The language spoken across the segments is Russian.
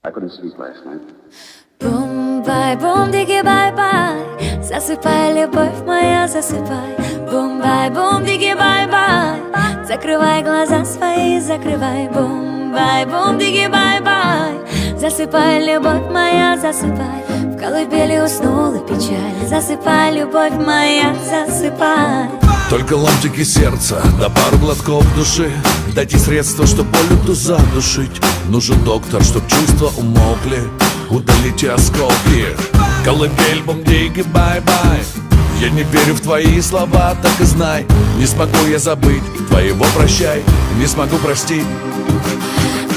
I couldn't sleep last night. Бум-бай, бум-диги, бай-бай, засыпай, любовь моя, засыпай. Бум-бай, бум-диги, бай-бай, закрывай глаза свои, закрывай. Бум-бай, бум-диги, бай-бай, засыпай, любовь моя, засыпай. В колыбели уснула печаль, засыпай, любовь моя, засыпай. Только ломтики сердца, да пару глотков души. Дайте средства, чтоб боль эту задушить. Нужен доктор, чтоб чувства умолкли. Удалите осколки. Колыбель, бум-диги, бай-бай. Я не верю в твои слова, так и знай. Не смогу я забыть твоего прощай. Не смогу простить.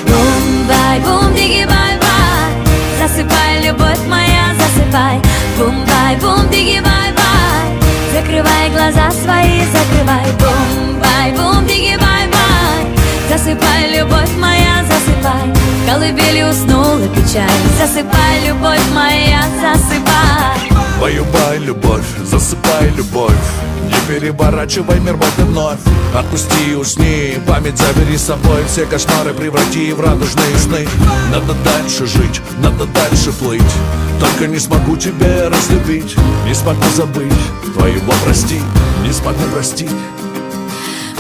Бум-бай, бум-диги, бай-бай, засыпай, любовь моя, засыпай. Бум-бай, бум-диги, бай-бай, закрывай глаза свои, закрывай. Бум-бай, бум-диги, бай-бай, засыпай, любовь моя, засыпай. В колыбели уснула печаль, засыпай, любовь моя, засыпай. Баю-бай, любовь, засыпай, любовь. Не переворачивай мир вновь и вновь. Отпусти и усни, память забери с собой. Все кошмары преврати в радужные сны. Надо дальше жить, надо дальше плыть. Только не смогу тебя разлюбить. Не смогу забыть твоего прости. Не смогу простить.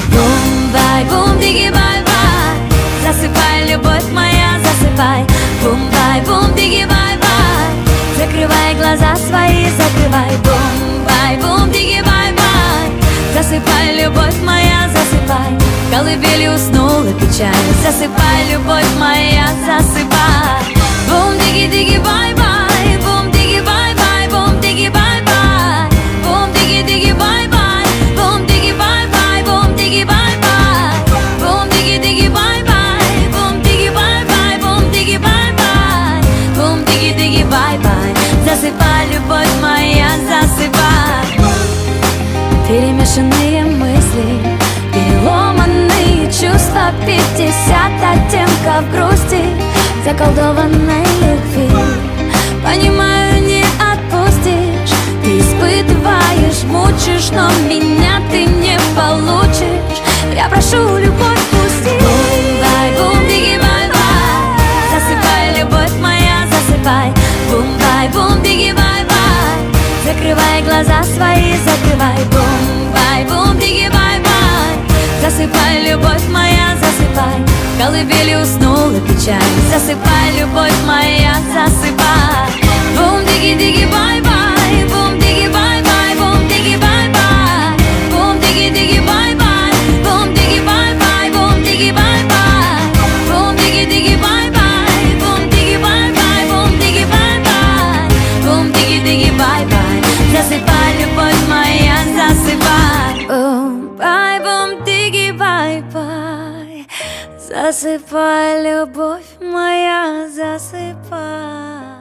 Бум-бай, бум-диги, бай-бай, засыпай, любовь моя, засыпай. Бум-бай, бум-диги, бай-бай, закрывай глаза свои, закрывай. Бум-бай, бум-диги, бай-бай, засыпай, любовь моя, засыпай. В колыбели уснула печаль, засыпай, любовь моя, засыпай. Бум-диги-диги, бай-бай, бум-диги, бай-бай, бум-диги, бай-бай, бум-диги-диги, бай-бай, бум-диги, бай-бай, бум-диги, бай-бай, бум-диги-диги, бай-бай, бум-диги, бай-бай, бум-диги, бай-бай, бум-диги-диги, бай-бай, засыпай, любовь моя, засыпай. Перемешанные мысли, переломанные чувства, 50 оттенков грусти, заколдованной любви. Понимаю, не отпустишь, ты испытываешь, мучишь, но меня ты не получишь. Я прошу, любовь, пусти. Бум-бай, бум-диги, бай-бай, засыпай, любовь моя, засыпай. Бум-бай, бум-диги, бай-бай, закрывай глаза свои, закрывай. Бум-бай, бум-диги, бай-бай, засыпай, любовь моя, засыпай. В колыбели уснула печаль, засыпай, любовь моя, засыпай. Бум-диги-диги, бай-бай, бум-диги, бай-бай, бум-диги, бай-бай, бум-диги-диги, бай-бай, бум-диги, бай-бай, бум-диги, бай-бай, бум-диги-диги, бай-бай, бум-диги, бай-бай, бум-диги, бай-бай, бум-диги-диги, бай-бай, засыпай, любовь моя, засыпай. Бум-бай, бум-диги, бай-бай, засыпай, любовь моя, засыпай.